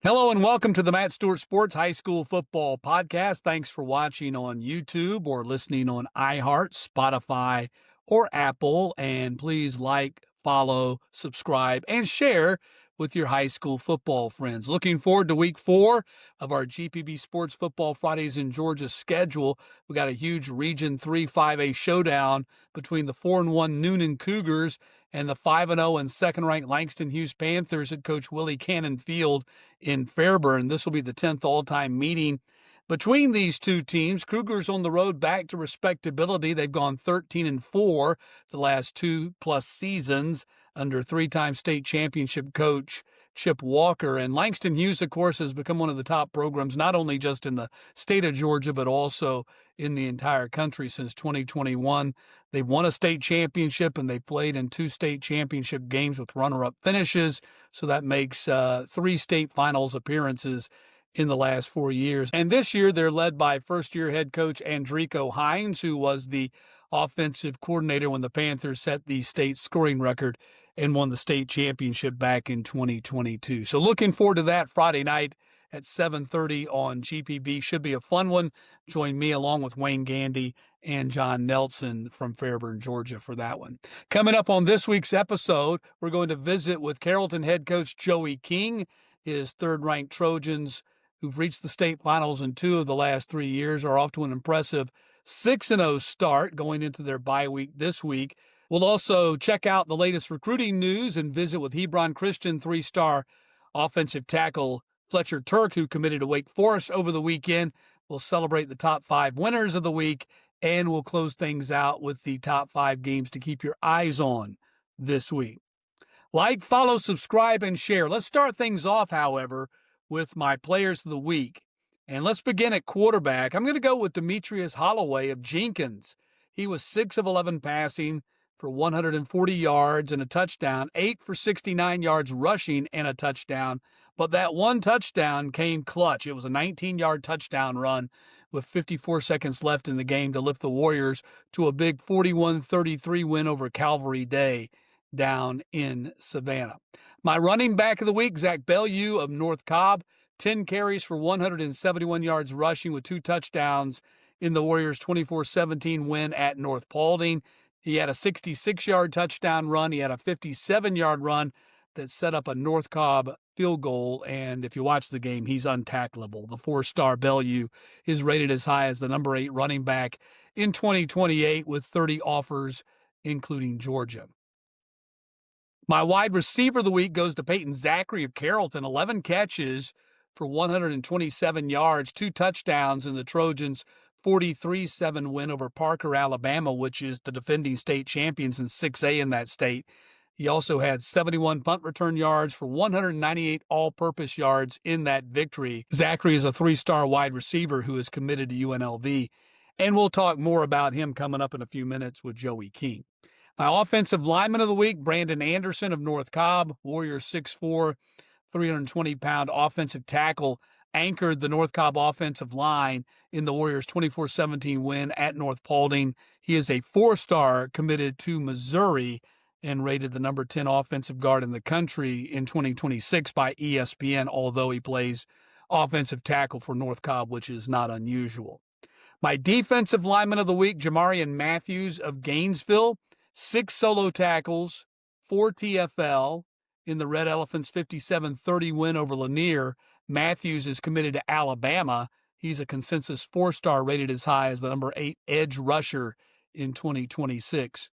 Hello and welcome to the Matt Stewart Sports High School Football Podcast. Thanks for watching on YouTube or listening on iHeart, Spotify, or Apple. And please like, follow, subscribe, and share with your high school football friends. Looking forward to week 4 of our GPB Sports Football Fridays in Georgia schedule. We got a huge Region 3 5A showdown between the 4-1 Noonan Cougars and the 5-0 and second-ranked Langston Hughes Panthers at Coach Willie Cannon Field in Fairburn. This will be the 10th all-time meeting between these two teams. Cougars on the road back to respectability. They've gone 13-4 the last 2+ seasons under 3-time state championship coach Chip Walker. And Langston Hughes, of course, has become one of the top programs, not only just in the state of Georgia, but also in the entire country since 2021. They've won a state championship, and they've played in 2 state championship games with runner-up finishes. So that makes 3 state finals appearances in the last 4 years. And this year, they're led by first-year head coach Andrico Hines, who was the offensive coordinator when the Panthers set the state scoring record and won the state championship back in 2022. So looking forward to that Friday night at 7:30 on GPB. Should be a fun one. Join me along with Wayne Gandy and John Nelson from Fairburn, Georgia for that one. Coming up on this week's episode, we're going to visit with Carrollton head coach Joey King. His third-ranked Trojans, who've reached the state finals in 2 of the last 3 years, are off to an impressive 6-0 start going into their bye week this week. We'll also check out the latest recruiting news and visit with Hebron Christian 3-star offensive tackle Fletcher Turk, who committed to Wake Forest over the weekend. We'll celebrate the top 5 winners of the week, and we'll close things out with the top 5 games to keep your eyes on this week. Like, follow, subscribe, and share. Let's start things off, however, with my players of the week. And let's begin at quarterback. I'm going to go with Demetrius Holloway of Jenkins. He was 6 of 11 passing for 140 yards and a touchdown, 8 for 69 yards rushing and a touchdown. But that one touchdown came clutch. It was a 19-yard touchdown run with 54 seconds left in the game to lift the Warriors to a big 41-33 win over Calvary Day down in Savannah. My running back of the week, Zach Bellew of North Cobb, 10 carries for 171 yards rushing with 2 touchdowns in the Warriors' 24-17 win at North Paulding. He had a 66-yard touchdown run. He had a 57-yard run that set up a North Cobb field goal, and if you watch the game, he's untackleable. The 4-star Bellew is rated as high as the number 8 running back in 2028 with 30 offers, including Georgia. My wide receiver of the week goes to Peyton Zachary of Carrollton, 11 catches for 127 yards, 2 touchdowns in the Trojans' 43-7 win over Parker, Alabama, which is the defending state champions in 6A in that state. He also had 71 punt return yards for 198 all-purpose yards in that victory. Zachary is a 3-star wide receiver who is committed to UNLV, and we'll talk more about him coming up in a few minutes with Joey King. My offensive lineman of the week, Brandon Anderson of North Cobb, Warriors 6'4", 320-pound offensive tackle, anchored the North Cobb offensive line in the Warriors' 24-17 win at North Paulding. He is a 4-star committed to Missouri and rated the number 10 offensive guard in the country in 2026 by ESPN, although he plays offensive tackle for North Cobb, which is not unusual. My defensive lineman of the week, Jamarian Matthews of Gainesville, 6 solo tackles, 4 TFL in the Red Elephants' 57-30 win over Lanier. Matthews is committed to Alabama. He's a consensus 4-star rated as high as the number 8 edge rusher in 2026.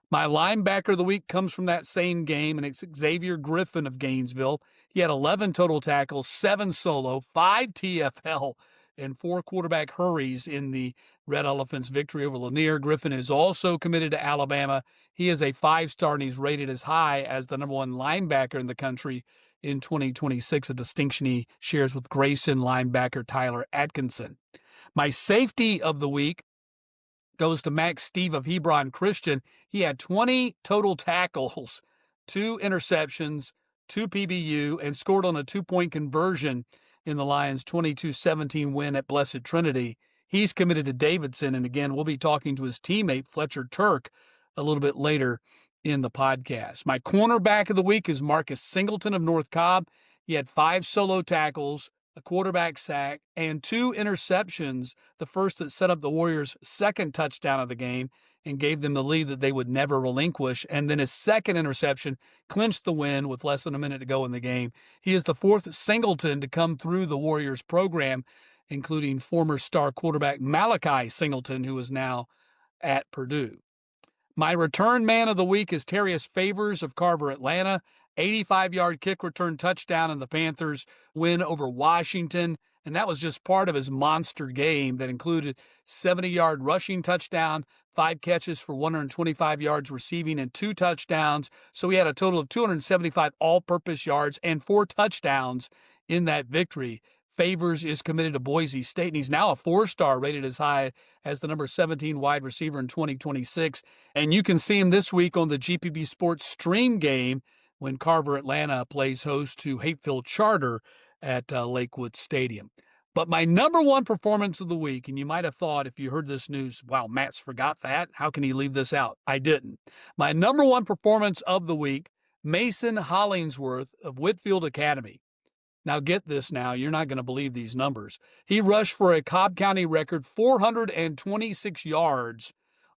My linebacker of the week comes from that same game, and it's Xavier Griffin of Gainesville. He had 11 total tackles, 7 solo, 5 TFL, and 4 quarterback hurries in the Red Elephants' victory over Lanier. Griffin is also committed to Alabama. He is a 5-star, and he's rated as high as the number 1 linebacker in the country in 2026, a distinction he shares with Grayson linebacker Tyler Atkinson. My safety of the week goes to Max Steve of Hebron Christian. He had 20 total tackles, 2 interceptions, 2 PBU, and scored on a 2-point conversion in the Lions' 22-17 win at Blessed Trinity. He's committed to Davidson, and again, we'll be talking to his teammate, Fletcher Turk, a little bit later in the podcast. My cornerback of the week is Marcus Singleton of North Cobb. He had 5 solo tackles, a quarterback sack, and 2 interceptions, the first that set up the Warriors' second touchdown of the game and gave them the lead that they would never relinquish. And then his second interception clinched the win with less than a minute to go in the game. He is the 4th Singleton to come through the Warriors program, including former star quarterback Malachi Singleton, who is now at Purdue. My return man of the week is Terrius Favors of Carver, Atlanta. 85-yard kick return touchdown in the Panthers' win over Washington. And that was just part of his monster game that included 70-yard rushing touchdown, 5 catches for 125 yards receiving, and 2 touchdowns. So he had a total of 275 all-purpose yards and 4 touchdowns in that victory. Favors is committed to Boise State, and he's now a 4-star, rated as high as the number 17 wide receiver in 2026. And you can see him this week on the GPB Sports stream game when Carver, Atlanta plays host to Hateville Charter at Lakewood Stadium. But my number one performance of the week, and you might have thought if you heard this news, wow, Matt's forgot that. How can he leave this out? I didn't. My number one performance of the week, Mason Hollingsworth of Whitfield Academy. Now get this now, you're not going to believe these numbers. He rushed for a Cobb County record 426 yards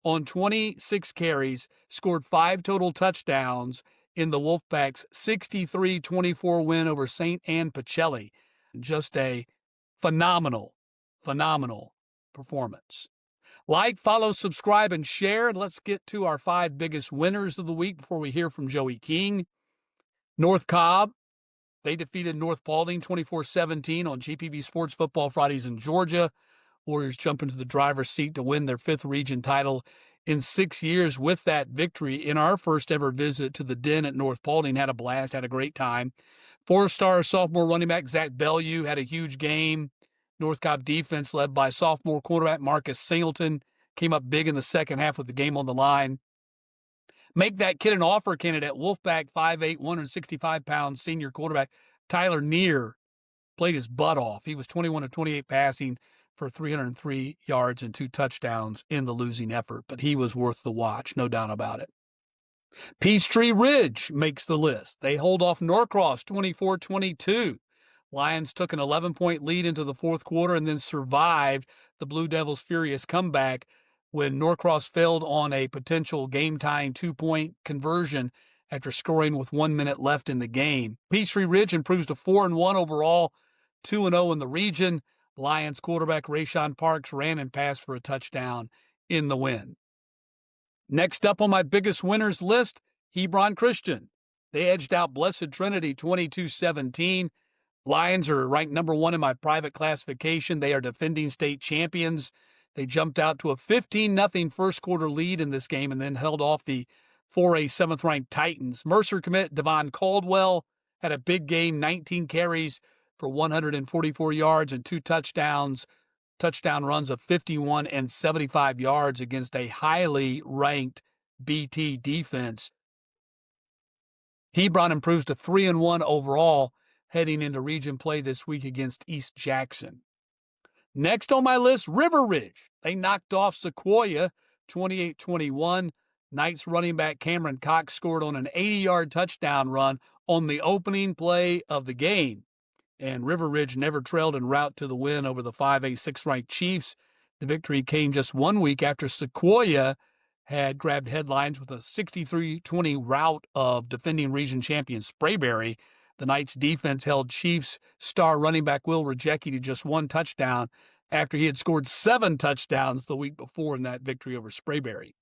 on 26 carries, scored 5 total touchdowns in the Wolfpack's 63-24 win over St. Anne Pacelli. Just a phenomenal performance. Like, follow, subscribe, and share. Let's get to our 5 biggest winners of the week before we hear from Joey King. North Cobb. They defeated North Paulding 24-17 on GPB Sports Football Fridays in Georgia. Warriors jump into the driver's seat to win their 5th region title in 6 years with that victory. In our first ever visit to the Den at North Paulding, had a blast, had a great time. 4-star sophomore running back Zach Bellew had a huge game. North Cobb defense, led by sophomore quarterback Marcus Singleton, came up big in the second half with the game on the line. Make that kid an offer candidate. Wolfpack 5'8", 165-pound senior quarterback Tyler Neer played his butt off. He was 21 of 28 passing for 303 yards and 2 touchdowns in the losing effort, but he was worth the watch, no doubt about it. Peachtree Ridge makes the list. They hold off Norcross 24-22. Lions took an 11-point lead into the fourth quarter and then survived the Blue Devils' furious comeback when Norcross failed on a potential game-tying 2-point conversion after scoring with 1 minute left in the game. Peachtree Ridge improves to 4-1 overall, 2-0 in the region. Lions quarterback Rayshawn Parks ran and passed for a touchdown in the win. Next up on my biggest winners list, Hebron Christian. They edged out Blessed Trinity 22-17. Lions are ranked number 1 in my private classification. They are defending state champions. They jumped out to a 15-0 first quarter lead in this game and then held off the 4A 7th-ranked Titans. Mercer commit Devon Caldwell had a big game, 19 carries for 144 yards and 2 touchdowns, touchdown runs of 51 and 75 yards against a highly ranked BT defense. Hebron improves to 3-1 overall, heading into region play this week against East Jackson. Next on my list, River Ridge. They knocked off Sequoia 28-21. Knights running back Cameron Cox scored on an 80-yard touchdown run on the opening play of the game. And River Ridge never trailed en route to the win over the 5A 6th-ranked Chiefs. The victory came just 1 week after Sequoia had grabbed headlines with a 63-20 rout of defending region champion Sprayberry. The Knights defense held Chiefs star running back Will Rejecki to just 1 touchdown after he had scored 7 touchdowns the week before in that victory over Sprayberry.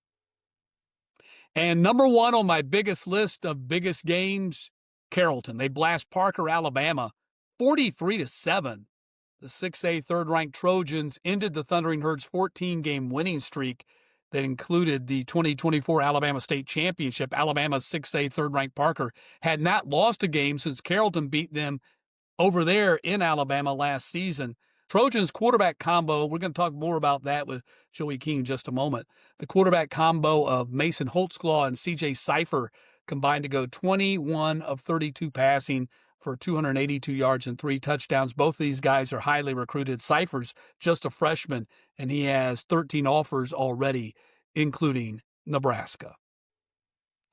And number 1 on my biggest list of biggest games, Carrollton. They blast Parker, Alabama, 43-7. The 6A 3rd-ranked Trojans ended the Thundering Herds' 14-game winning streak that included the 2024 Alabama State Championship. Alabama's 6A 3rd-ranked Parker had not lost a game since Carrollton beat them over there in Alabama last season. Trojans quarterback combo, we're going to talk more about that with Joey King in just a moment. The quarterback combo of Mason Holtzclaw and CJ Cipher combined to go 21 of 32 passing for 282 yards and 3 touchdowns. Both of these guys are highly recruited. Cipher's just a freshman, and he has 13 offers already, including Nebraska.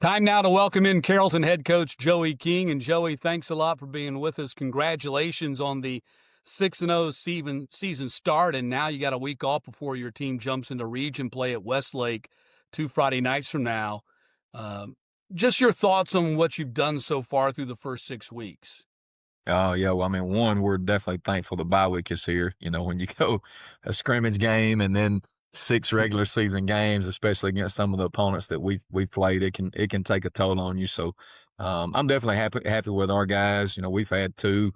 Time now to welcome in Carrollton head coach Joey King. And Joey, thanks a lot for being with us. Congratulations on the 6-0 season start. And now you got a week off before your team jumps into region play at Westlake 2 Friday nights from now. Um, just your thoughts on what you've done so far through the first 6 weeks. Oh, yeah. Well, I mean, one, we're definitely thankful the bye week is here. When you go a scrimmage game and then 6 regular season games, especially against some of the opponents that we've played, it can take a toll on you. So, I'm definitely happy with our guys. We've had two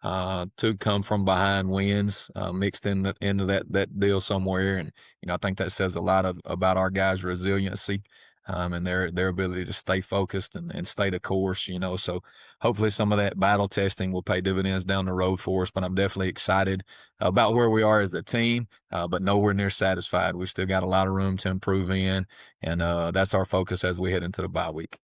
come from behind wins mixed into that deal somewhere, and I think that says a lot about our guys' resiliency. And their ability to stay focused and stay the course. So hopefully some of that battle testing will pay dividends down the road for us. But I'm definitely excited about where we are as a team, but nowhere near satisfied. We've still got a lot of room to improve in, and that's our focus as we head into the bye week.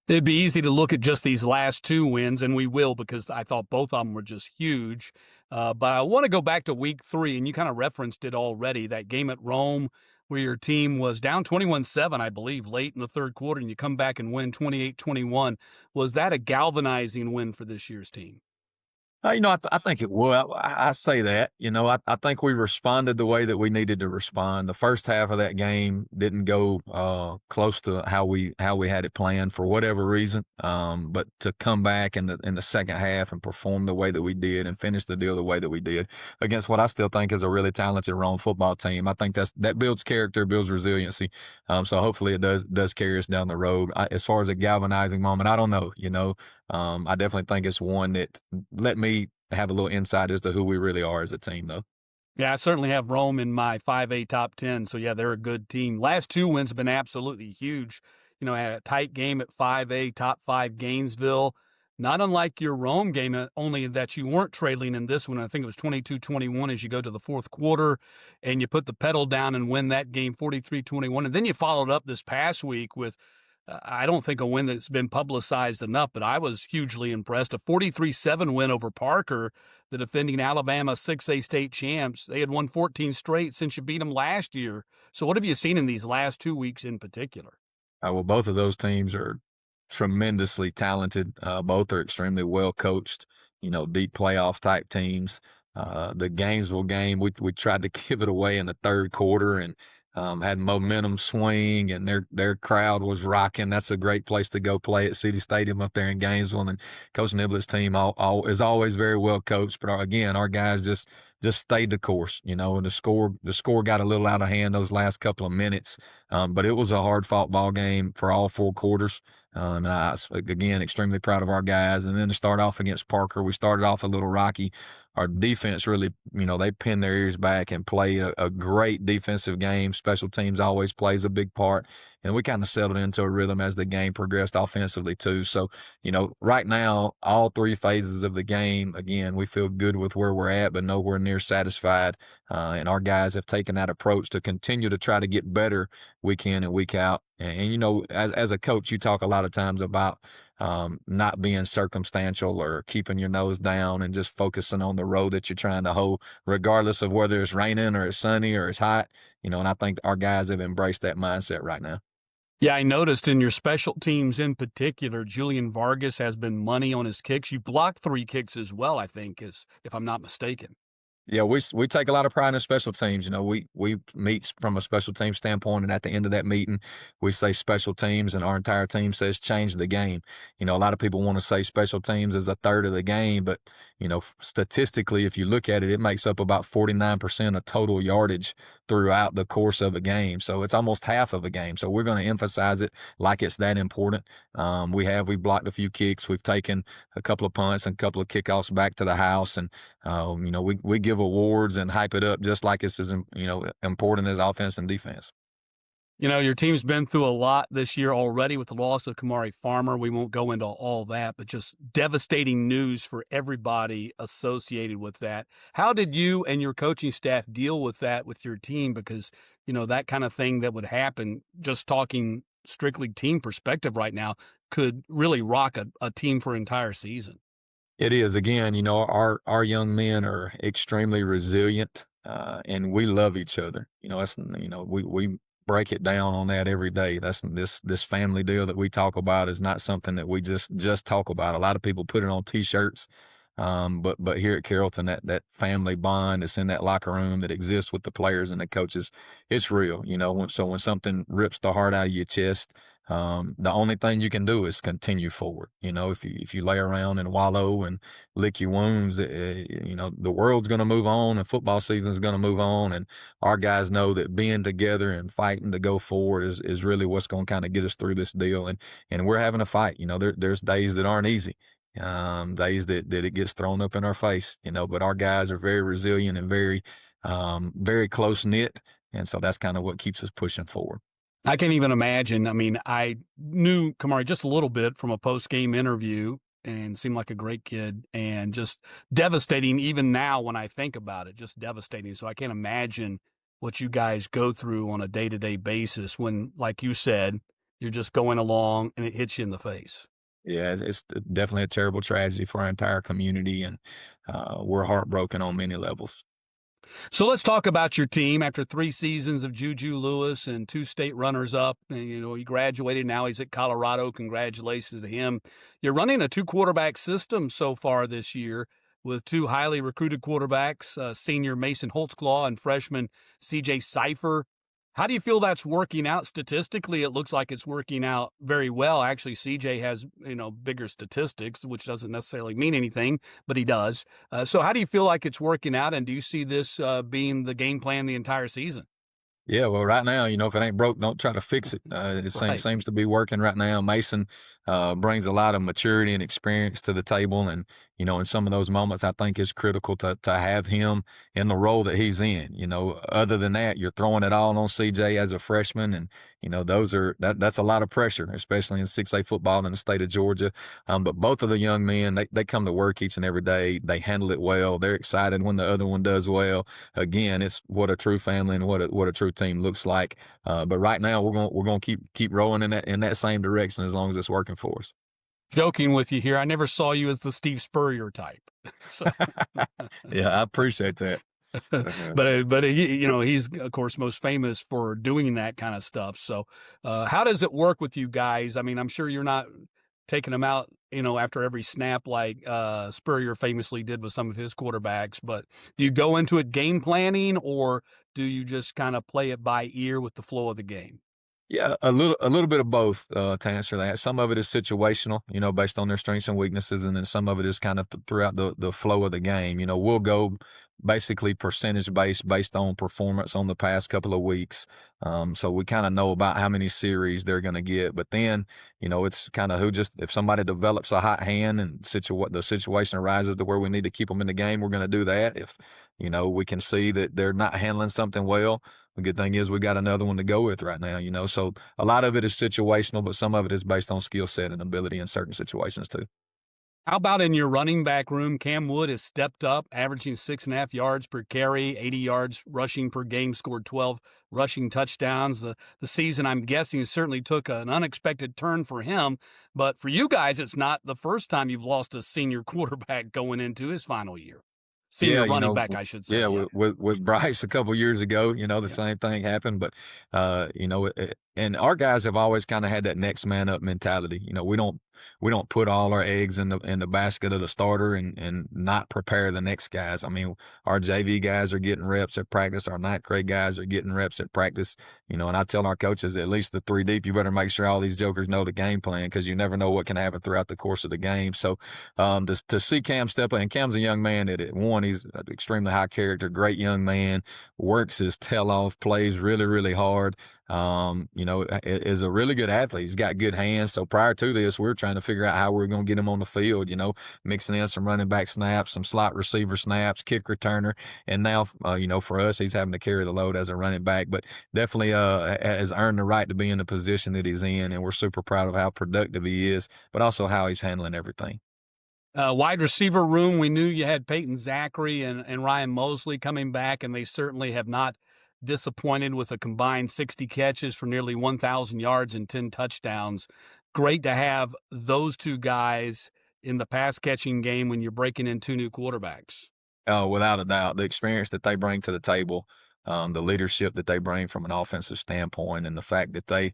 It'd be easy to look at just these last 2 wins, and we will because I thought both of them were just huge. But I want to go back to week 3, and you kind of referenced it already, that game at Rome where your team was down 21-7, I believe, late in the third quarter, and you come back and win 28-21. Was that a galvanizing win for this year's team? I think it will. I say that. I think we responded the way that we needed to respond. The first half of that game didn't go close to how we had it planned for whatever reason. But to come back in the second half and perform the way that we did and finish the deal the way that we did against what I still think is a really talented Rome football team, I think that builds character, builds resiliency. So hopefully it does carry us down the road. As far as a galvanizing moment, I don't know. I definitely think it's one that let me have a little insight as to who we really are as a team, though. Yeah, I certainly have Rome in my 5A top 10. So, yeah, they're a good team. Last 2 wins have been absolutely huge. Had a tight game at 5A, top 5 Gainesville. Not unlike your Rome game, only that you weren't trailing in this one. I think it was 22-21 as you go to the fourth quarter and you put the pedal down and win that game 43-21. And then you followed up this past week with I don't think a win that's been publicized enough, but I was hugely impressed. A 43-7 win over Parker, the defending Alabama 6A state champs. They had won 14 straight since you beat them last year. So what have you seen in these last 2 weeks in particular? Well, both of those teams are tremendously talented. Both are extremely well coached, deep playoff type teams. The Gainesville game, we tried to give it away in the third quarter and had momentum swing, and their crowd was rocking. That's a great place to go play at City Stadium up there in Gainesville. And Coach Niblett's team is always very well coached. But again, our guys just stayed the course, and the score got a little out of hand those last couple of minutes. But it was a hard fought ball game for all 4 quarters. And I was, again, extremely proud of our guys. And then to start off against Parker, we started off a little rocky. Our defense really, they pinned their ears back and played a great defensive game. Special teams always plays a big part. And we kind of settled into a rhythm as the game progressed offensively too. So, right now, all 3 phases of the game, again, we feel good with where we're at, but nowhere near satisfied. And our guys have taken that approach to continue to try to get better week in and week out. And as a coach, you talk a lot of times about not being circumstantial or keeping your nose down and just focusing on the road that you're trying to hold, regardless of whether it's raining or it's sunny or it's hot. And I think our guys have embraced that mindset right now. Yeah, I noticed in your special teams in particular, Julian Vargas has been money on his kicks. You blocked 3 kicks as well, I think, if I'm not mistaken. Yeah, we take a lot of pride in special teams. We meet from a special team standpoint, and at the end of that meeting, we say special teams, and our entire team says change the game. A lot of people want to say special teams is a third of the game, but statistically, if you look at it, it makes up about 49% of total yardage throughout the course of a game. So it's almost half of a game. So we're going to emphasize it like it's that important. We blocked a few kicks, we've taken a couple of punts and a couple of kickoffs back to the house, and we give awards and hype it up just like it's as important as offense and defense. Your team's been through a lot this year already with the loss of Kamari Farmer. We won't go into all that, but just devastating news for everybody associated with that. How did you and your coaching staff deal with that with your team? Because, that kind of thing that would happen, just talking strictly team perspective right now, could really rock a team for an entire season. It is. Again, our young men are extremely resilient, and we love each other. We break it down on that every day. That's this family deal that we talk about is not something that we just talk about. A lot of people put it on T-shirts, but here at Carrollton, that family bond that's in that locker room that exists with the players and the coaches, it's real. When something rips the heart out of your chest, the only thing you can do is continue forward. If you lay around and wallow and lick your wounds, the world's going to move on and football season is going to move on, and our guys know that being together and fighting to go forward is really what's going to kind of get us through this deal. And we're having a fight. There's days that aren't easy, days that it gets thrown up in our face. But our guys are very resilient and very close knit, and so that's kind of what keeps us pushing forward. I can't even imagine. I mean, I knew Kamari just a little bit from a post-game interview and seemed like a great kid, and just devastating even now when I think about it, just devastating. So I can't imagine what you guys go through on a day-to-day basis when, like you said, you're just going along and it hits you in the face. Yeah, it's definitely a terrible tragedy for our entire community, and we're heartbroken on many levels. So let's talk about your team. After 3 seasons of Juju Lewis and 2 state runners-up, and he graduated. Now he's at Colorado. Congratulations to him. You're running a 2-quarterback system so far this year with 2 highly recruited quarterbacks, senior Mason Holtzclaw and freshman C.J. Cipher. How do you feel that's working out statistically? It looks like it's working out very well. Actually, CJ has, bigger statistics, which doesn't necessarily mean anything, but he does. So how do you feel like it's working out? And do you see this being the game plan the entire season? Yeah, well, right now, if it ain't broke, don't try to fix it. Right. Seems to be working right now. Mason brings a lot of maturity and experience to the table, and in some of those moments, I think it's critical to have him in the role that he's in. Other than that, you're throwing it all on CJ as a freshman, and that's a lot of pressure, especially in 6A football in the state of Georgia. But both of the young men, they come to work each and every day. They handle it well. They're excited when the other one does well. Again, it's what a true family and what a true team looks like. But right now, we're gonna keep rolling in that same direction as long as it's working for us. Joking with you here. I never saw you as the Steve Spurrier type. So. Yeah, I appreciate that. but he's of course most famous for doing that kind of stuff. So how does it work with you guys? I mean, I'm sure you're not taking them out after every snap like Spurrier famously did with some of his quarterbacks, but do you go into it game planning, or do you just kind of play it by ear with the flow of the game? Yeah, a little bit of both, to answer that. Some of it is situational, based on their strengths and weaknesses, and then some of it is kind of throughout the flow of the game. We'll go basically percentage based on performance on the past couple of weeks. So we kind of know about how many series they're going to get. But then, it's kind of if somebody develops a hot hand and the situation arises to where we need to keep them in the game, we're going to do that. If, we can see that they're not handling something well, the good thing is we got another one to go with right now. So a lot of it is situational, but some of it is based on skill set and ability in certain situations too. How about in your running back room? Cam Wood has stepped up, averaging 6.5 yards per carry, 80 yards rushing per game, scored 12 rushing touchdowns. The season, I'm guessing, certainly took an unexpected turn for him. But for you guys, it's not the first time you've lost a senior quarterback going into his final year. Yeah, Senior running back, I should say. yeah, Yeah. with Bryce a couple years ago, the Yeah. same thing happened, but and our guys have always kind of had that next man up mentality. We don't put all our eggs in the basket of the starter and not prepare the next guys. I mean, our JV guys are getting reps at practice, our ninth grade guys are getting reps at practice. And I tell our coaches, at least the 3 deep, you better make sure all these jokers know the game plan, because you never know what can happen throughout the course of the game. So to see Cam step up, and Cam's a young man that he's an extremely high character, great young man, works his tail off, plays really, really hard. Is a really good athlete. He's got good hands. So prior to this, we were trying to figure out how we were going to get him on the field, mixing in some running back snaps, some slot receiver snaps, kick returner. And now, for us, he's having to carry the load as a running back, but definitely has earned the right to be in the position that he's in. And we're super proud of how productive he is, but also how he's handling everything. Wide receiver room, we knew you had Peyton Zachary and Ryan Mosley coming back, and they certainly have not disappointed with a combined 60 catches for nearly 1,000 yards and 10 touchdowns. Great to have those 2 guys in the pass-catching game when you're breaking in 2 new quarterbacks. Oh, without a doubt, the experience that they bring to the table the leadership that they bring from an offensive standpoint, and the fact that they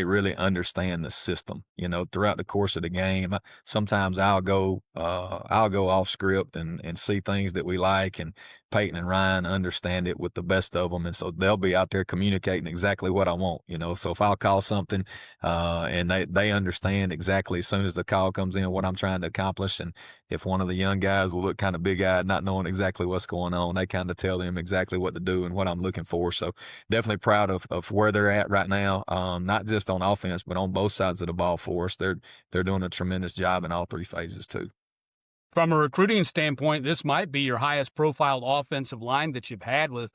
really understand the system. You know, throughout the course of the game, sometimes I'll go off script and see things that we like, and Peyton and Ryan understand it with the best of them, and so they'll be out there communicating exactly what I want. You know, so if I'll call something, and they understand exactly as soon as the call comes in what I'm trying to accomplish, and if one of the young guys will look kind of big-eyed, not knowing exactly what's going on, they kind of tell them exactly what to do and what I'm looking for. So definitely proud of where they're at right now, not just on offense, but on both sides of the ball for us. They're doing a tremendous job in all three phases too. From a recruiting standpoint, this might be your highest profiled offensive line that you've had with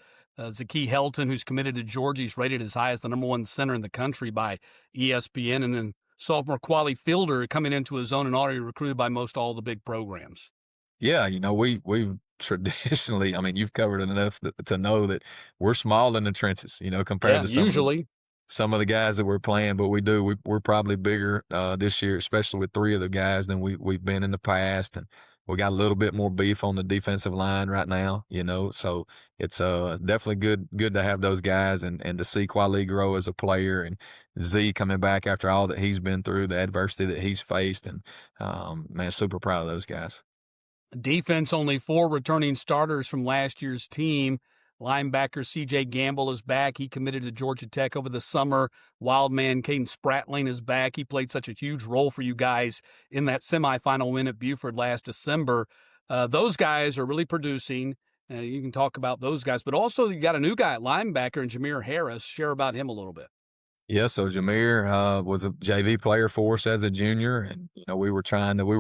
Zaki Helton, who's committed to Georgia. He's rated as high as the number one center in the country by ESPN. And then sophomore Quali Fielder coming into his own and already recruited by most all the big programs. Yeah, you know, we've traditionally, I mean, you've covered it enough to know that we're small in the trenches, you know, compared Yeah, to usually. some of the guys that we're playing, but we're probably bigger this year, especially with three of the guys than we've been in the past, and we got a little bit more beef on the defensive line right now, you know. So it's definitely good to have those guys, and to see Quali grow as a player, and Z coming back after all that he's been through, the adversity that he's faced, and man, super proud of those guys. Defense, only 4 returning starters from last year's team. Linebacker C.J. Gamble is back. He committed to Georgia Tech over the summer. Wildman Caden Spratling is back. He played such a huge role for you guys in that semifinal win at Buford last December. Those guys are really producing. You can talk about those guys, but also you got a new guy at linebacker in Jameer Harris. Share about him a little bit. Yeah, so Jameer was a JV player for us as a junior, and you know we were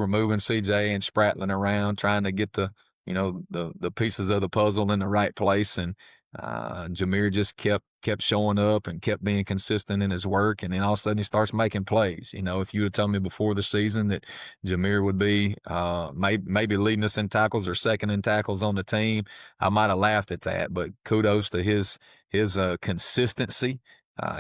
moving CJ and Spratling around, trying to get the pieces of the puzzle in the right place, and Jameer just kept showing up and kept being consistent in his work, and then all of a sudden he starts making plays. You know, if you would have told me before the season that Jameer would be maybe leading us in tackles or second in tackles on the team, I might have laughed at that. But kudos to his consistency,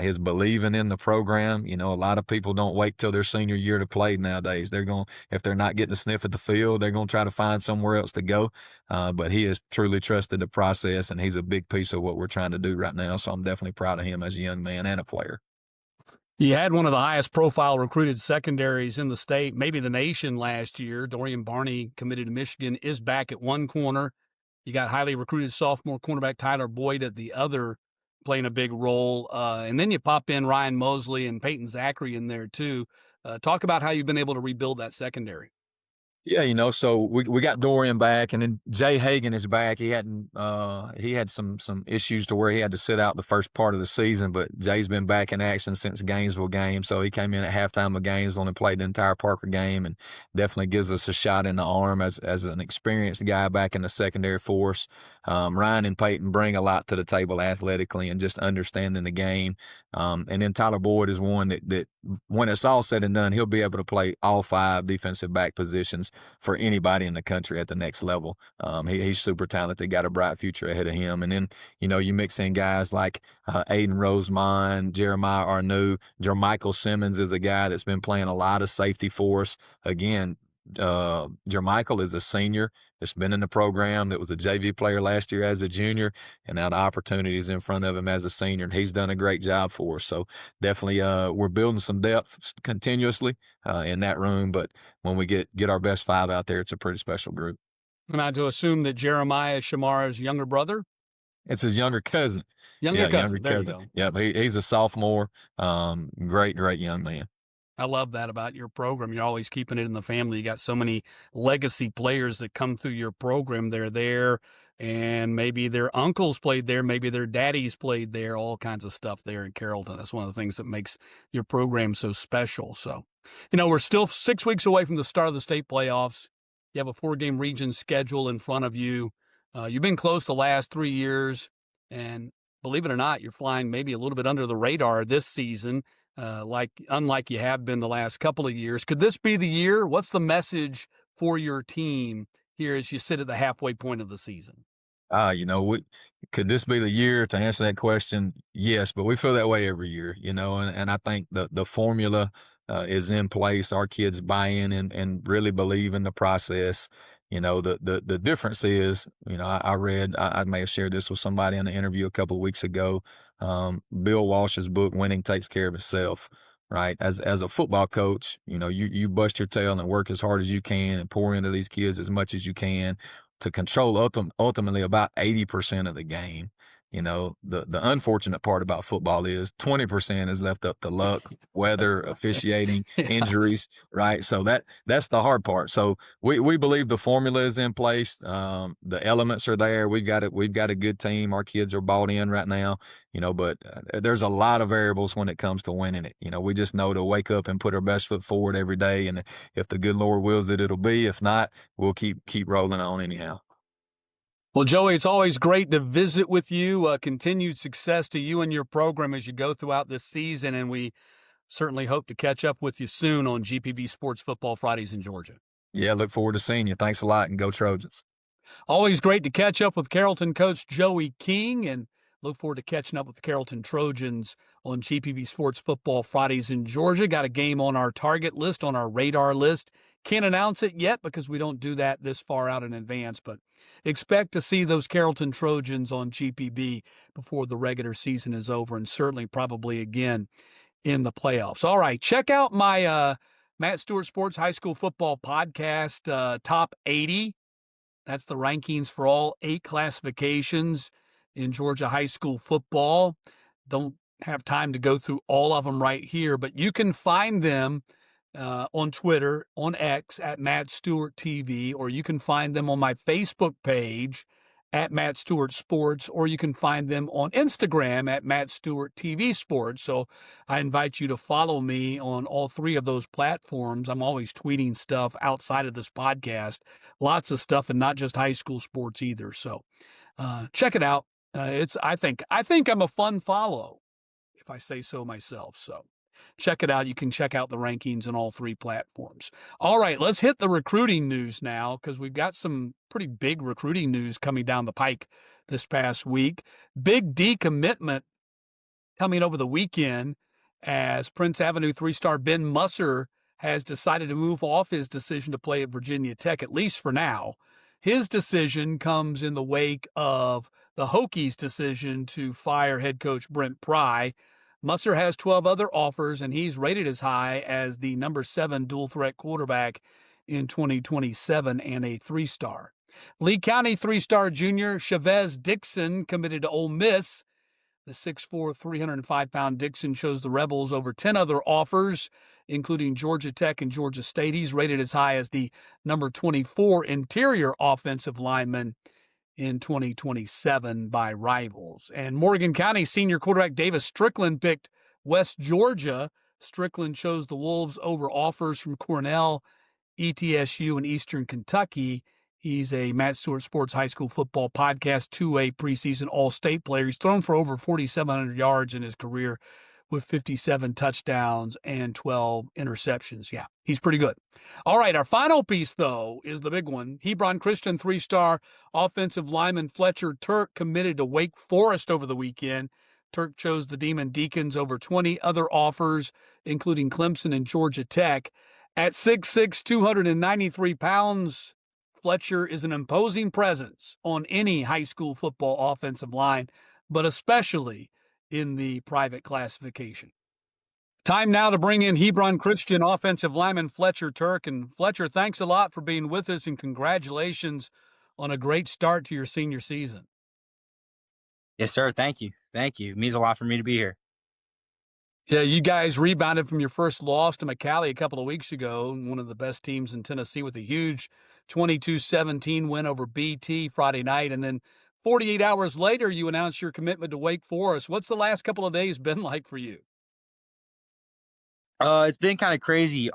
his believing in the program. You know, a lot of people don't wait till their senior year to play nowadays. If they're not getting a sniff at the field, they're going to try to find somewhere else to go. But he has truly trusted the process, and he's a big piece of what we're trying to do right now. So I'm definitely proud of him as a young man and a player. You had one of the highest profile recruited secondaries in the state, maybe the nation last year. Dorian Barney, committed to Michigan, is back at one corner. You got highly recruited sophomore cornerback Tyler Boyd at the other, playing a big role. And then you pop in Ryan Mosley and Peyton Zachary in there too. Talk about how you've been able to rebuild that secondary. Yeah, you know, so we got Dorian back, and then Jay Hagan is back. He had some issues to where he had to sit out the first part of the season, but Jay's been back in action since the Gainesville game. So he came in at halftime of Gainesville and played the entire Parker game, and definitely gives us a shot in the arm as an experienced guy back in the secondary force. Ryan and Peyton bring a lot to the table athletically and just understanding the game. And then Tyler Boyd is one that when it's all said and done, he'll be able to play all 5 defensive back positions for anybody in the country at the next level. He's super talented, got a bright future ahead of him. And then, you know, you mix in guys like Aiden Rosemond, Jeremiah Arnoux, Jermichael Simmons is a guy that's been playing a lot of safety for us. Again, Jermichael is a senior that's been in the program, that was a JV player last year as a junior, and now the opportunity is in front of him as a senior, and he's done a great job for us. So definitely we're building some depth continuously in that room, but when we get our best 5 out there, it's a pretty special group. Am I to assume that Jeremiah is Shamara's younger brother? It's his younger cousin. Younger Yeah, younger cousin. There you cousin. go. Yep, he's a sophomore. Great young man. I love that about your program. You're always keeping it in the family. You got so many legacy players that come through your program. They're there, and maybe their uncles played there, maybe their daddies played there, all kinds of stuff there in Carrollton. That's one of the things that makes your program so special. So, you know, we're still 6 weeks away from the start of the state playoffs. You have a 4-game region schedule in front of you. You've been close the last 3 years, and believe it or not, you're flying maybe a little bit under the radar this season, unlike you have been the last couple of years. Could this be the year? What's the message for your team here as you sit at the halfway point of the season? You know, could this be the year to answer that question? Yes, but we feel that way every year, you know, and I think the formula is in place. Our kids buy in and really believe in the process. The difference is, I read, I may have shared this with somebody in an interview a couple of weeks ago. Bill Walsh's book, Winning Takes Care of Itself, right? As a football coach, you bust your tail and work as hard as you can and pour into these kids as much as you can to control ultimately about 80% of the game. The unfortunate part about football is 20% is left up to luck, weather, officiating, Yeah. injuries, right? So that's the hard part. So we believe the formula is in place. The elements are there. We've got a good team. Our kids are bought in right now. But there's a lot of variables when it comes to winning it. We just know to wake up and put our best foot forward every day. And if the good Lord wills it, it'll be. If not, we'll keep rolling on anyhow. Well, Joey, it's always great to visit with you. Continued success to you and your program as you go throughout this season, and we certainly hope to catch up with you soon on GPB Sports Football Fridays in Georgia. Yeah, look forward to seeing you. Thanks a lot, and go Trojans. Always great to catch up with Carrollton coach Joey King, and look forward to catching up with the Carrollton Trojans on GPB Sports Football Fridays in Georgia. Got a game on our target list, on our radar list. Can't announce it yet because we don't do that this far out in advance, but expect to see those Carrollton Trojans on GPB before the regular season is over, and certainly probably again in the playoffs. All right, check out my Matt Stewart Sports High School Football Podcast, Top 80. That's the rankings for all 8 classifications in Georgia high school football. Don't have time to go through all of them right here, but you can find them on Twitter, on X at Matt Stewart TV, or you can find them on my Facebook page at Matt Stewart Sports, or you can find them on Instagram at Matt Stewart TV Sports. So I invite you to follow me on all 3 of those platforms. I'm always tweeting stuff outside of this podcast, lots of stuff, and not just high school sports either. So check it out. I think I'm a fun follow, if I say so myself. So check it out. You can check out the rankings on all 3 platforms. All right, let's hit the recruiting news now because we've got some pretty big recruiting news coming down the pike this past week. Big decommitment coming over the weekend as Prince Avenue 3-star Ben Musser has decided to move off his decision to play at Virginia Tech, at least for now. His decision comes in the wake of the Hokies' decision to fire head coach Brent Pry. Musser has 12 other offers, and he's rated as high as the number 7 dual-threat quarterback in 2027 and a 3-star. Lee County 3-star junior Chavez Dixon committed to Ole Miss. The 6'4", 305-pound Dixon shows the Rebels over 10 other offers, including Georgia Tech and Georgia State. He's rated as high as the number 24 interior offensive lineman in 2027 by Rivals. And Morgan County senior quarterback Davis Strickland picked West Georgia. Strickland chose the Wolves over offers from Cornell, ETSU, and Eastern Kentucky. He's a Matt Stewart Sports High School Football Podcast 2A preseason All-State player. He's thrown for over 4,700 yards in his career with 57 touchdowns and 12 interceptions. Yeah, he's pretty good. All right, our final piece, though, is the big one. Hebron Christian 3-star offensive lineman Fletcher Turk committed to Wake Forest over the weekend. Turk chose the Demon Deacons over 20 other offers, including Clemson and Georgia Tech. At 6'6", 293 pounds, Fletcher is an imposing presence on any high school football offensive line, but especially in the private classification. Time now to bring in Hebron Christian offensive lineman Fletcher Turk. And Fletcher, thanks a lot for being with us, and congratulations on a great start to your senior season. Yes, sir. Thank you. Thank you. It means a lot for me to be here. Yeah, you guys rebounded from your first loss to McCallie a couple of weeks ago, one of the best teams in Tennessee, with a huge 22-17 win over BT Friday night. And then 48 hours later, you announced your commitment to Wake Forest. What's the last couple of days been like for you? It's been kind of crazy.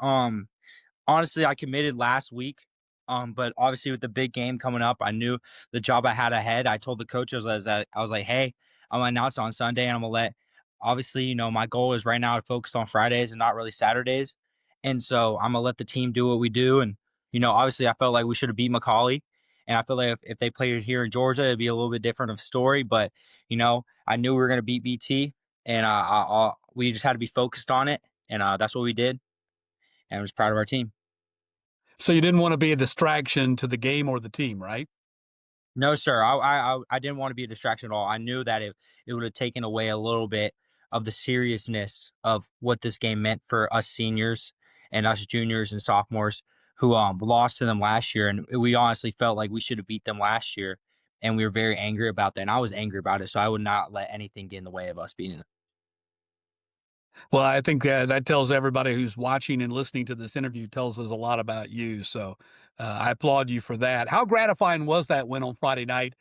Honestly, I committed last week. But obviously with the big game coming up, I knew the job I had ahead. I told the coaches I was like, hey, I'm gonna announce on Sunday, and I'm gonna let. Obviously, my goal is right now to focus on Fridays and not really Saturdays, and so I'm gonna let the team do what we do. And obviously, I felt like we should have beat McCallie, and I feel like if they played here in Georgia, it'd be a little bit different of a story. But I knew we were gonna beat BT, and we just had to be focused on it, and that's what we did. And I was proud of our team. So you didn't want to be a distraction to the game or the team, right? No, sir. I didn't want to be a distraction at all. I knew that it would have taken away a little bit of the seriousness of what this game meant for us seniors and us juniors and sophomores who lost to them last year, and we honestly felt like we should have beat them last year, and we were very angry about that. And I was angry about it, so I would not let anything get in the way of us beating them. Well, I think that tells everybody who's watching and listening to this interview tells us a lot about you. So I applaud you for that. How gratifying was that win on Friday night,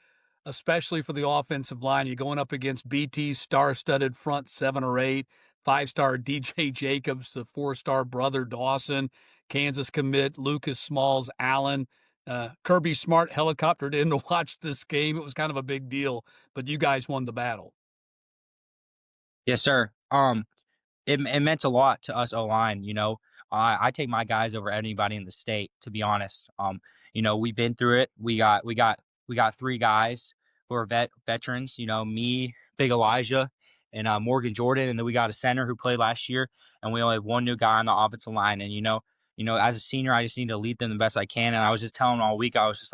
especially for the offensive line? You're going up against BT's star-studded front 7 or 8, 5-star DJ Jacobs, the 4-star brother Dawson, Kansas commit Lucas Smalls Allen. Kirby Smart helicoptered in to watch this game. It was kind of a big deal, but you guys won the battle. Yes, sir. It meant a lot to us O-line, you know. I take my guys over anybody in the state, to be honest. You know, we've been through it. We got 3 guys who are veterans, you know, me, Big Elijah, and Morgan Jordan, and then we got a center who played last year, and we only have 1 new guy on the offensive line. And as a senior, I just need to lead them the best I can. And I was just telling them all week, I was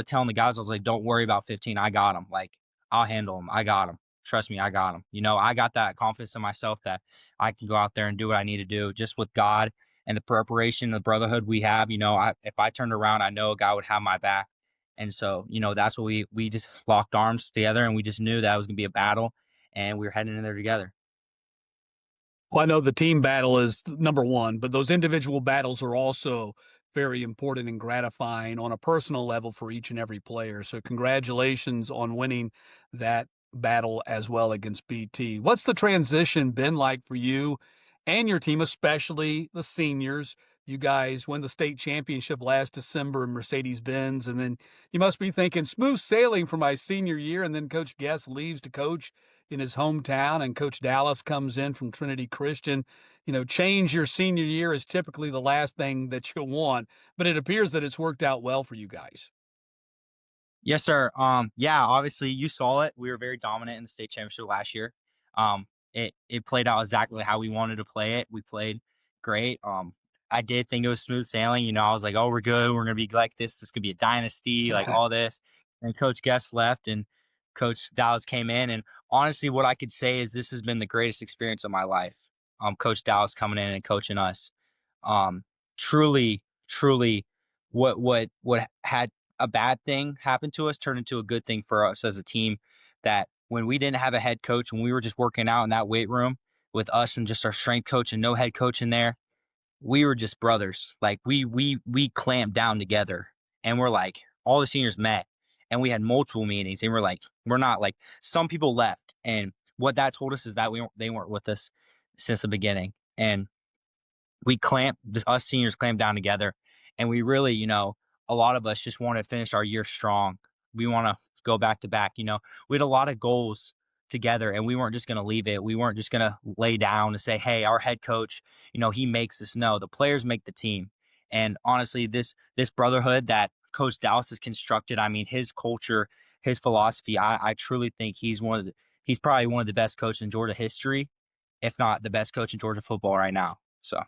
telling the guys, I was like, don't worry about 15. I got them. Like, I'll handle them. I got them. Trust me, I got them. You know, I got that confidence in myself that I can go out there and do what I need to do just with God and the preparation, the brotherhood we have. You know, if I turned around, I know God would have my back. And so, you know, that's what we just locked arms together, and we just knew that it was going to be a battle, and we were heading in there together. Well, I know the team battle is number one, but those individual battles are also very important and gratifying on a personal level for each and every player. So, congratulations on winning that battle as well against BT. What's the transition been like for you and your team, especially the seniors? You guys win the state championship last December in Mercedes Benz, and then you must be thinking smooth sailing for my senior year. And then Coach Guest leaves to coach in his hometown, and Coach Dallas comes in from Trinity Christian. You know, change your senior year is typically the last thing that you'll want, but it appears that it's worked out well for you guys. Yes, sir. Yeah, obviously you saw it. We were very dominant in the state championship last year. It played out exactly how we wanted to play it. We played great. I did think it was smooth sailing. You know, I was like, oh, we're good. We're gonna be like this. This could be a dynasty, like all this. And Coach Guest left, and Coach Dallas came in. And honestly, what I could say is this has been the greatest experience of my life. Coach Dallas coming in and coaching us. Um, truly, what had a bad thing happen to us turned into a good thing for us as a team. That when we didn't have a head coach, when we were just working out in that weight room with us and just our strength coach and no head coach in there, we were just brothers. Like we clamped down together, and we're like all the seniors met, and we had multiple meetings, and we're like we're not like some people left, and what that told us is that they weren't with us since the beginning, and us seniors clamped down together, and we really, you know, a lot of us just want to finish our year strong. We want to go back to back. You know, we had a lot of goals together, and we weren't just going to leave it. We weren't just going to lay down and say, "Hey, our head coach, you know, he makes us." No, the players make the team. And honestly, this brotherhood that Coach Dallas has constructed, I mean, his culture, his philosophy, I truly think he's probably one of the best coaches in Georgia history, if not the best coach in Georgia football right now. So.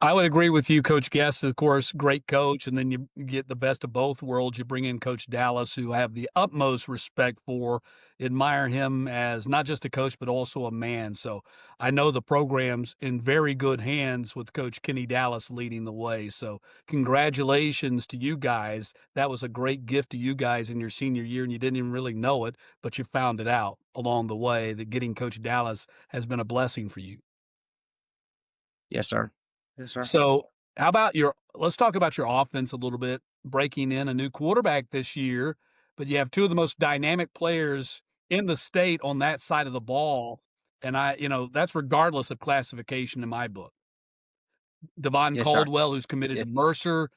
I would agree with you. Coach Guest, of course, great coach. And then you get the best of both worlds. You bring in Coach Dallas, who I have the utmost respect for, admire him as not just a coach, but also a man. So I know the program's in very good hands with Coach Kenny Dallas leading the way. So congratulations to you guys. That was a great gift to you guys in your senior year, and you didn't even really know it, but you found it out along the way that getting Coach Dallas has been a blessing for you. Yes, sir. Yes, sir. So, how about let's talk about your offense a little bit, breaking in a new quarterback this year, but you have 2 of the most dynamic players in the state on that side of the ball. And that's regardless of classification in my book. Devon Yes, sir. Caldwell, who's committed Yeah. to Mercer,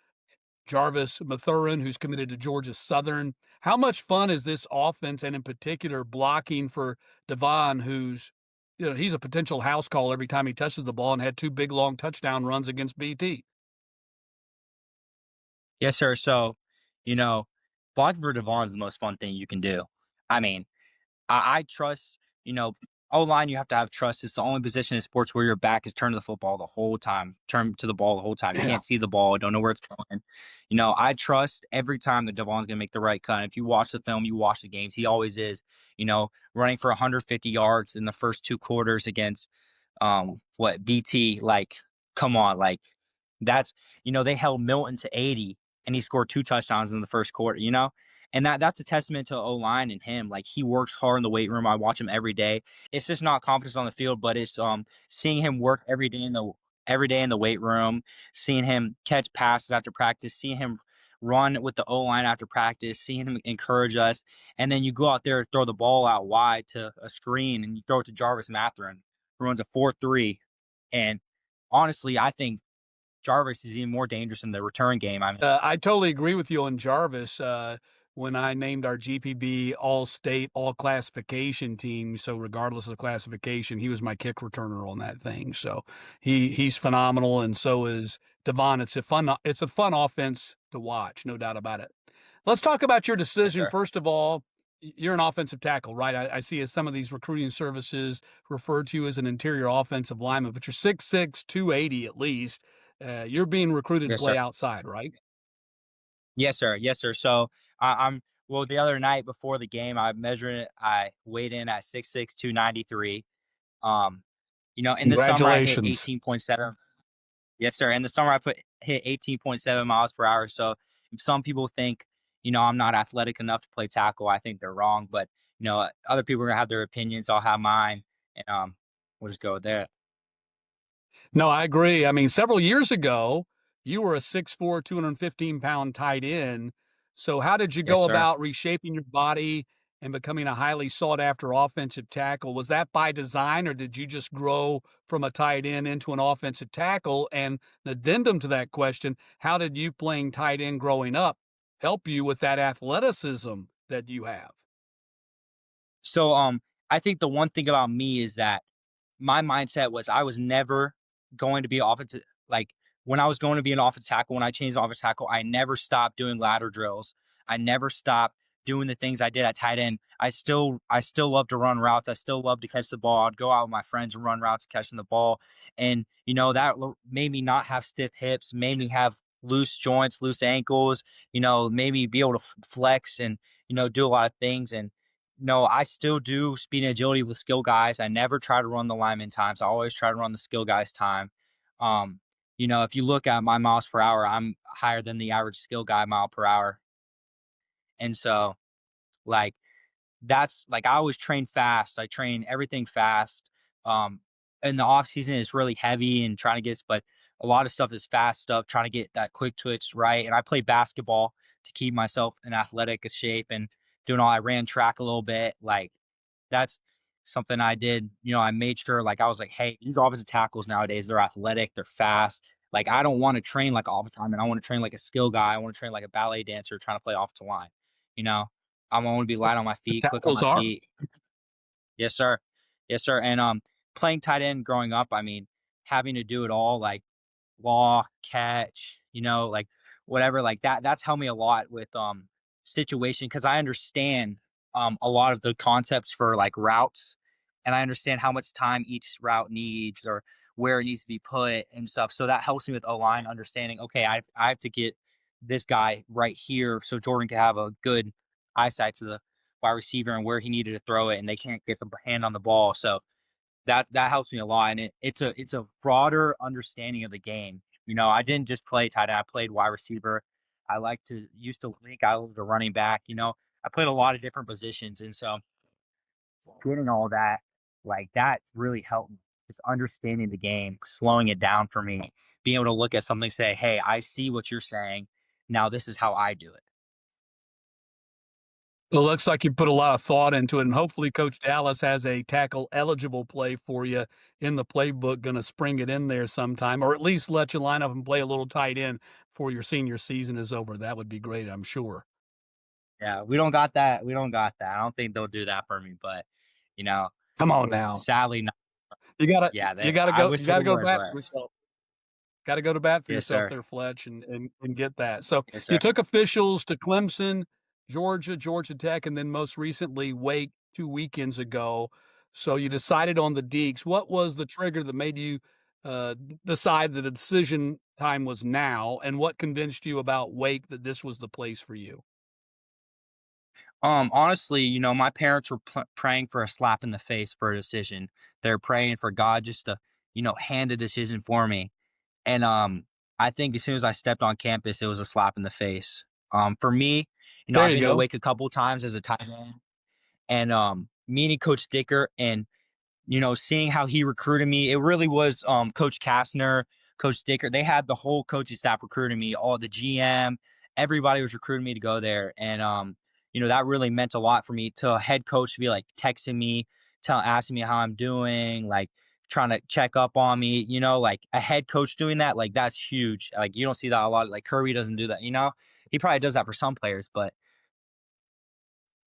Jarvis Mathurin, who's committed to Georgia Southern. How much fun is this offense, and in particular blocking for Devon, who's he's a potential house call every time he touches the ball and had 2 big long touchdown runs against BT. Yes, sir. So, you know, blocking for Devon is the most fun thing you can do. I mean, I trust, you know, O-line, you have to have trust. It's the only position in sports where your back is turned to the football the whole time, turned to the ball the whole time. You Yeah. can't see the ball, don't know where it's going. I trust every time that Devon's going to make the right cut. If you watch the film, you watch the games, he always is, running for 150 yards in the first 2 quarters against BT. Like, come on, like that's they held Milton to 80 and he scored 2 touchdowns in the first quarter, and that's a testament to O-line and him. Like, he works hard in the weight room. I watch him every day. It's just not confidence on the field, but it's seeing him work every day in the weight room, seeing him catch passes after practice, seeing him run with the O-line after practice, seeing him encourage us. And then you go out there, throw the ball out wide to a screen, and you throw it to Jarvis Matherin, who runs a 4.3. And honestly, I think Jarvis is even more dangerous in the return game. I totally agree with you on Jarvis. When I named our GPB all-state, all-classification team, so regardless of the classification, he was my kick returner on that thing. So he's phenomenal, and so is Devon. It's a fun offense to watch, no doubt about it. Let's talk about your decision. Yes, First of all, you're an offensive tackle, right? I see as some of these recruiting services refer to you as an interior offensive lineman, but you're 6'6", 280 at least. You're being recruited to yes, sir. play outside, right? Yes, sir. Yes, sir. So the other night before the game, I measured it. I weighed in at 6'6", 293. Um, in the summer I hit Congratulations. 18.7. Yes, sir. In the summer I hit 18.7 miles per hour. So if some people think, I'm not athletic enough to play tackle, I think they're wrong. But other people are gonna have their opinions. I'll have mine, and we'll just go with that. No, I agree. I mean, several years ago, you were a 6'4", 215-pound tight end. So how did you Yes, go sir. about reshaping your body and becoming a highly sought-after offensive tackle? Was that by design, or did you just grow from a tight end into an offensive tackle? And an addendum to that question, how did you playing tight end growing up help you with that athleticism that you have? So I think the one thing about me is that my mindset was I was never going to be offensive. Like, when I was going to be an offensive tackle, when I changed offensive tackle, I never stopped doing ladder drills. I never stopped doing the things I did at tight end. I still love to run routes. I still love to catch the ball. I'd go out with my friends and run routes catching the ball. And made me not have stiff hips, made me have loose joints, loose ankles, made me be able to flex and, do a lot of things. And no, I still do speed and agility with skill guys. I never try to run the lineman times. I always try to run the skill guys time. Um, if you look at my miles per hour, I'm higher than the average skill guy mile per hour. And so, like, that's like, I always train fast. I train everything fast. In the off season it's really heavy and trying to get, but a lot of stuff is fast stuff, trying to get that quick twitch right. And I play basketball to keep myself in athletic shape and I ran track a little bit. Like, that's something I did. I made sure, like, I was like, hey, these offensive tackles nowadays, they're athletic, they're fast. Like, I don't want to train like all the time, and I want to train like a skill guy. I want to train like a ballet dancer trying to play offensive line. You know, I want to be light on my The feet, quick on tackles my are. feet. Yes, sir. Yes, sir. And playing tight end growing up, I mean, having to do it all, like walk, catch, like whatever, like that's helped me a lot with situation, because I understand a lot of the concepts for like routes, and I understand how much time each route needs or where it needs to be put and stuff. So that helps me with O-line understanding, okay, I have to get this guy right here so Jordan can have a good eyesight to the wide receiver and where he needed to throw it, and they can't get the hand on the ball. So that helps me a lot, and it's a broader understanding of the game. I didn't just play tight end; I played wide receiver. I like to used to link out with the running back. I played a lot of different positions, and so getting all that, like, that really helped me. Just understanding the game, slowing it down for me, being able to look at something, say, "Hey, I see what you're saying. Now this is how I do it." Well, it looks like you put a lot of thought into it, and hopefully Coach Dallas has a tackle eligible play for you in the playbook, going to spring it in there sometime, or at least let you line up and play a little tight end before your senior season is over. That would be great, I'm sure. Yeah, we don't got that. We don't got that. I don't think they'll do that for me, but you know, Come on now. sadly, not. You gotta Yeah, you they. gotta I go wish you they gotta go would, bat but for yourself. Gotta go to bat for yes, yourself sir. there, Fletch, and get that. So Yes, you sir. took officials to Clemson, Georgia, Georgia Tech, and then most recently Wake 2 weekends ago. So you decided on the Deeks. What was the trigger that made you decide that a decision time was now, and what convinced you about Wake that this was the place for you? Honestly, my parents were praying for a slap in the face for a decision. They're praying for God just to, hand a decision for me. And I think as soon as I stepped on campus, it was a slap in the face. For me, There I've you been to go. Wake a couple times as a tight end, and meeting Coach Dicker and seeing how he recruited me. It really was Coach Kastner, Coach Dicker. They had the whole coaching staff recruiting me, all the GM, everybody was recruiting me to go there. And that really meant a lot for me to a head coach to be like texting me, asking me how I'm doing, like trying to check up on me, like a head coach doing that, like that's huge. Like you don't see that a lot. Like Kirby doesn't do that, He probably does that for some players, but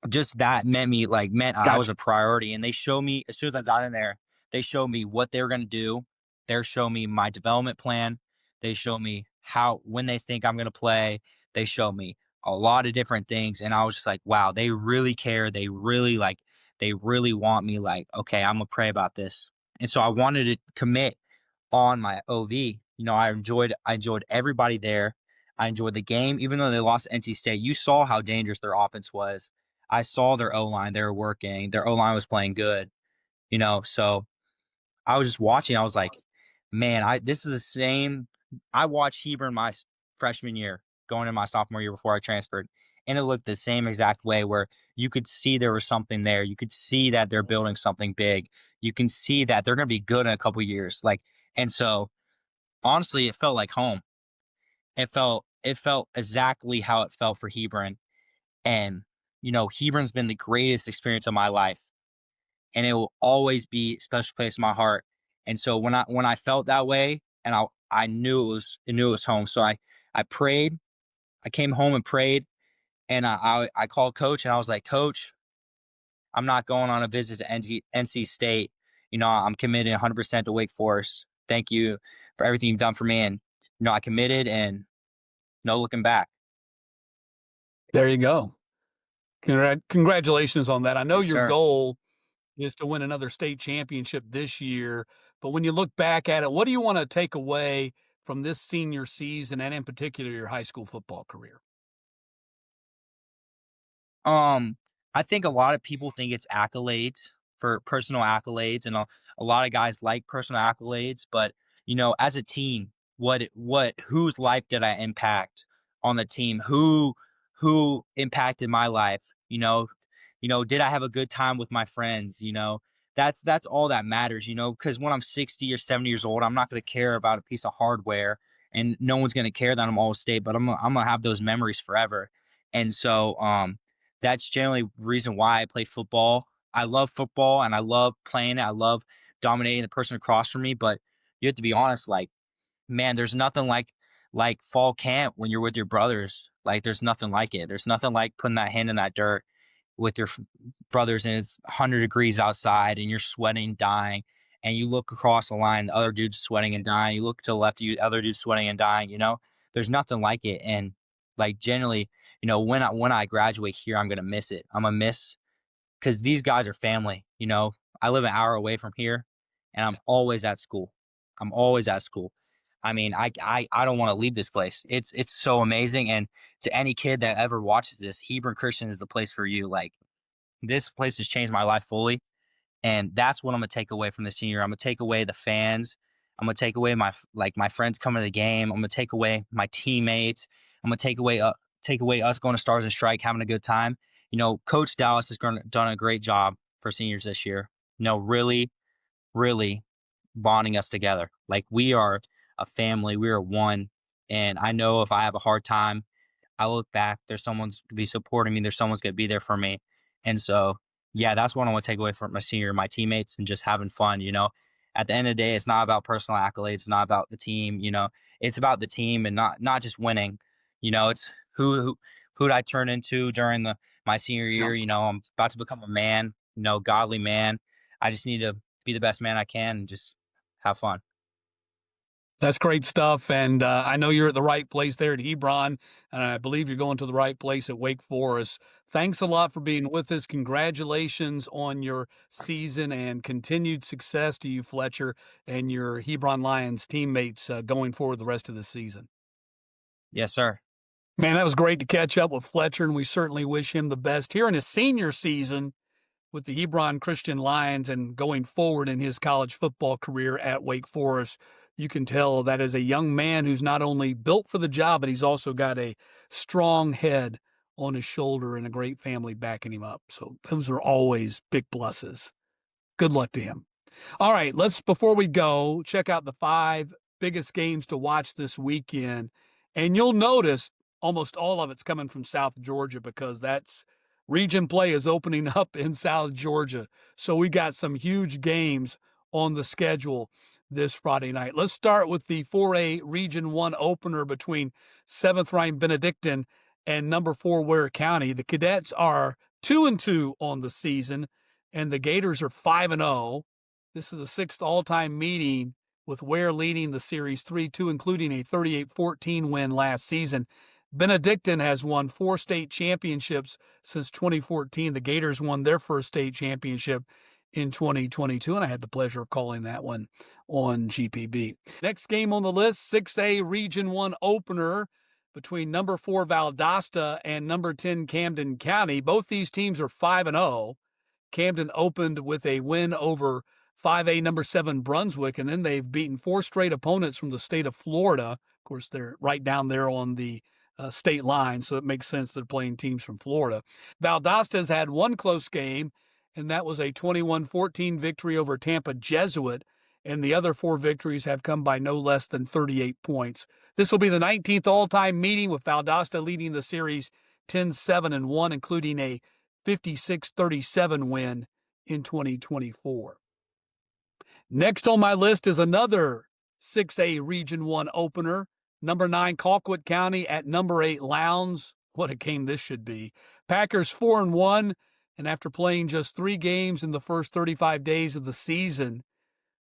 just that meant I was Gotcha. a priority. And they showed me as soon as I got in there, they showed me what they were going to do. They showed me my development plan. They showed me when they think I'm going to play. They showed me a lot of different things. And I was just like, wow, they really care. They really want me. Like, okay, I'm going to pray about this. And so I wanted to commit on my OV. I enjoyed everybody there. I enjoyed the game, even though they lost NC State. You saw how dangerous their offense was. I saw their O line; they were working. Their O line was playing good. So I was just watching. I was like, man, this is the same. I watched Hebron my freshman year, going in my sophomore year before I transferred, and it looked the same exact way. Where you could see there was something there. You could see that they're building something big. You can see that they're going to be good in a couple years. And so honestly, it felt like home. It felt exactly how it felt for Hebron. And, Hebron's been the greatest experience of my life, and it will always be a special place in my heart. And so when I felt that way, and I knew it was home. So I prayed. I came home and prayed, and I called coach, and I was like, Coach, I'm not going on a visit to NC State. I'm committed 100% to Wake Forest. Thank you for everything you've done for me. And I committed, and no looking back. There you go. Congratulations on that. I know Yes, your sir. goal is to win another state championship this year, but when you look back at it, what do you want to take away from this senior season and in particular your high school football career? Um, I think a lot of people think it's accolades, for personal accolades, and a lot of guys like personal accolades. But as a team, whose life did I impact on the team? Who impacted my life? Did I have a good time with my friends? That's all that matters. Because when I'm 60 or 70 years old, I'm not going to care about a piece of hardware, and no one's going to care that I'm all state. But I'm gonna have those memories forever. And so, that's generally the reason why I play football. I love football and I love playing it. I love dominating the person across from me. But you have to be honest, like, man, there's nothing like fall camp when you're with your brothers. Like, there's nothing like it. There's nothing like putting that hand in that dirt with your brothers, and it's 100 degrees outside and you're sweating, dying, and you look across the line, the other dude's sweating and dying. You look to the left, you other dude's sweating and dying. There's nothing like it. And like generally, when I graduate here, I'm gonna miss it. I'm gonna miss, because these guys are family. I live an hour away from here, and I'm always at school. I'm always at school. I mean, I don't want to leave this place. It's so amazing. And to any kid that ever watches this, Hebron Christian is the place for you. Like, this place has changed my life fully, and that's what I'm gonna take away from the senior. I'm gonna take away the fans. I'm gonna take away my friends coming to the game. I'm gonna take away my teammates. I'm gonna take away us going to Stars and Strike, having a good time. Coach Dallas has done a great job for seniors this year. Really, really bonding us together. Like, we are a family. We are one. And I know if I have a hard time, I look back, there's someone's to be supporting me. There's someone's going to be there for me. And so, yeah, that's what I want to take away from my senior, my teammates, and just having fun. At the end of the day, it's not about personal accolades. It's not about the team. It's about the team, and not just winning. It's who did I turn into during my senior year. I'm about to become a man, godly man. I just need to be the best man I can and just have fun. That's great stuff, and I know you're at the right place there at Hebron, and I believe you're going to the right place at Wake Forest. Thanks a lot for being with us. Congratulations on your season and continued success to you, Fletcher, and your Hebron Lions teammates going forward the rest of the season. Yes, sir. Man, that was great to catch up with Fletcher, and we certainly wish him the best here in his senior season with the Hebron Christian Lions and going forward in his college football career at Wake Forest. You can tell that is a young man who's not only built for the job, but he's also got a strong head on his shoulder and a great family backing him up. So those are always big pluses. Good luck to him. All right, before we go, check out the 5 biggest games to watch this weekend. And you'll notice almost all of it's coming from South Georgia because that's region play is opening up in South Georgia. So we got some huge games on the schedule this Friday night. Let's start with the 4A Region 1 opener between 7th ranked Benedictine and number 4 Ware County. The Cadets are 2-2 on the season, and the Gators are 5-0. This is the 6th all-time meeting with Ware leading the series 3-2, including a 38-14 win last season. Benedictine has won 4 state championships since 2014. The Gators won their first state championship in 2022, and I had the pleasure of calling that one on GPB. Next game on the list, 6A Region 1 opener between number 4 Valdosta and number 10 Camden County. Both these teams are 5-0. Camden opened with a win over 5A number 7 Brunswick, and then they've beaten 4 straight opponents from the state of Florida. Of course, they're right down there on the state line, so it makes sense they're playing teams from Florida. Valdosta has had one close game, and that was a 21-14 victory over Tampa Jesuit, and the other 4 victories have come by no less than 38 points. This will be the 19th all-time meeting, with Valdosta leading the series 10-7-1, including a 56-37 win in 2024. Next on my list is another 6A Region 1 opener. Number 9 Colquitt County at number 8 Lowndes. What a game this should be. Packers 4-1, and after playing just 3 games in the first 35 days of the season,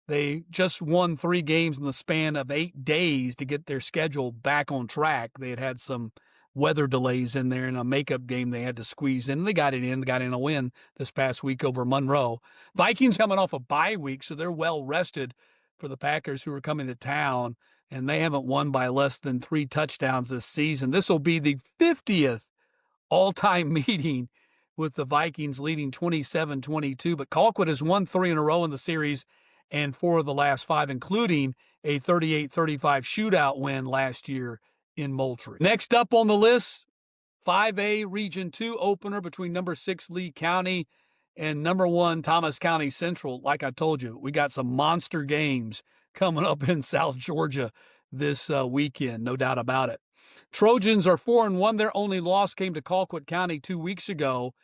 they just won 3 games in the span of 8 days to get their schedule back on track. They had some weather delays in there and a makeup game they had to squeeze in. They got in a win this past week over Monroe. Vikings coming off a bye week, so they're well rested for the Packers who are coming to town, and they haven't won by less than 3 touchdowns this season. This will be the 50th all-time meeting with the Vikings leading 27-22, but Colquitt has won 3 in a row in the series and 4 of the last 5, including a 38-35 shootout win last year in Moultrie. Next up on the list, 5A Region 2 opener between number 6 Lee County and number 1 Thomas County Central. Like I told you, we got some monster games coming up in South Georgia this weekend, no doubt about it. Trojans are 4-1. Their only loss came to Colquitt County 2 weeks ago,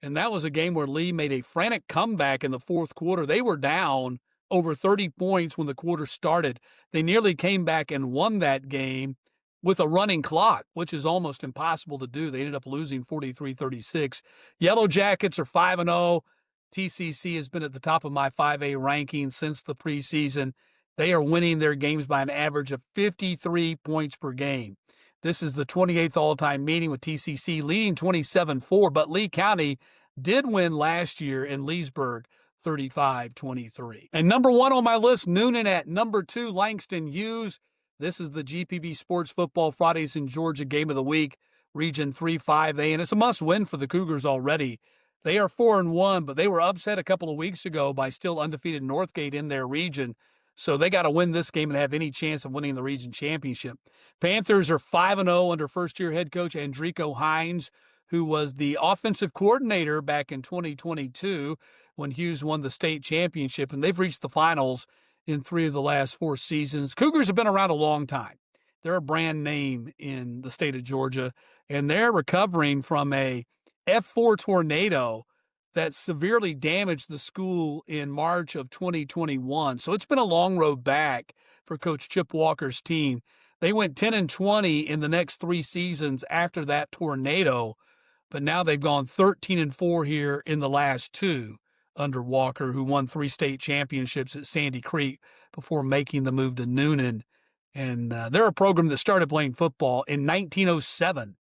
and that was a game where Lee made a frantic comeback in the fourth quarter. They were down over 30 points when the quarter started. They nearly came back and won that game with a running clock, which is almost impossible to do. They ended up losing 43-36. Yellow Jackets are 5-0. TCC has been at the top of my 5A ranking since the preseason. They are winning their games by an average of 53 points per game. This is the 28th all-time meeting, with TCC leading 27-4, but Lee County did win last year in Leesburg 35-23. And number 1 on my list, Noonan at number 2, Langston Hughes. This is the GPB Sports Football Fridays in Georgia Game of the Week, Region 3 5A, and it's a must-win for the Cougars already. They are 4-1, but they were upset a couple of weeks ago by still undefeated Northgate in their region, so they got to win this game and have any chance of winning the region championship. Panthers are 5-0 under first-year head coach Andrico Hines, who was the offensive coordinator back in 2022 when Hughes won the state championship, and they've reached the finals in 3 of the last 4 seasons. Cougars have been around a long time. They're a brand name in the state of Georgia, and they're recovering from a F4 tornado that severely damaged the school in March of 2021. So it's been a long road back for Coach Chip Walker's team. They went 10-20 in the next 3 seasons after that tornado, but now they've gone 13-4 here in the last 2 under Walker, who won 3 state championships at Sandy Creek before making the move to Noonan And they're a program that started playing football in 1907.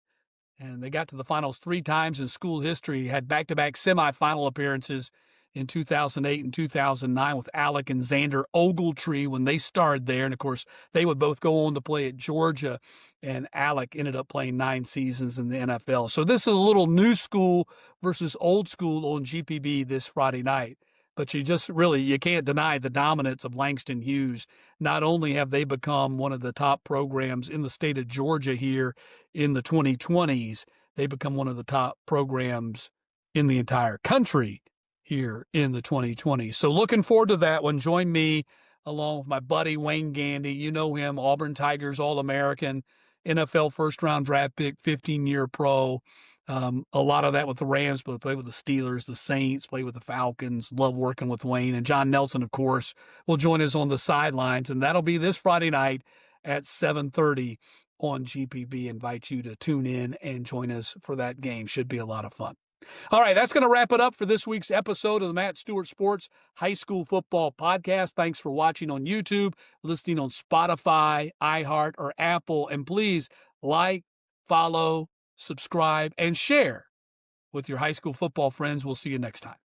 And they got to the finals 3 times in school history, had back-to-back semifinal appearances in 2008 and 2009 with Alec and Xander Ogletree when they started there. And, of course, they would both go on to play at Georgia, and Alec ended up playing 9 seasons in the NFL. So this is a little new school versus old school on GPB this Friday night. But you can't deny the dominance of Langston Hughes. Not only have they become one of the top programs in the state of Georgia here in the 2020s, they become one of the top programs in the entire country here in the 2020s. So looking forward to that one. Join me along with my buddy Wayne Gandy. You know him, Auburn Tigers All-American, NFL first-round draft pick, 15-year pro. A lot of that with the Rams, but play with the Steelers, the Saints, play with the Falcons. Love working with Wayne. And John Nelson, of course, will join us on the sidelines. And that'll be this Friday night at 7:30 on GPB. Invite you to tune in and join us for that game. Should be a lot of fun. All right, that's going to wrap it up for this week's episode of the Matt Stewart Sports High School Football Podcast. Thanks for watching on YouTube, listening on Spotify, iHeart, or Apple. And please like, follow, subscribe, and share with your high school football friends. We'll see you next time.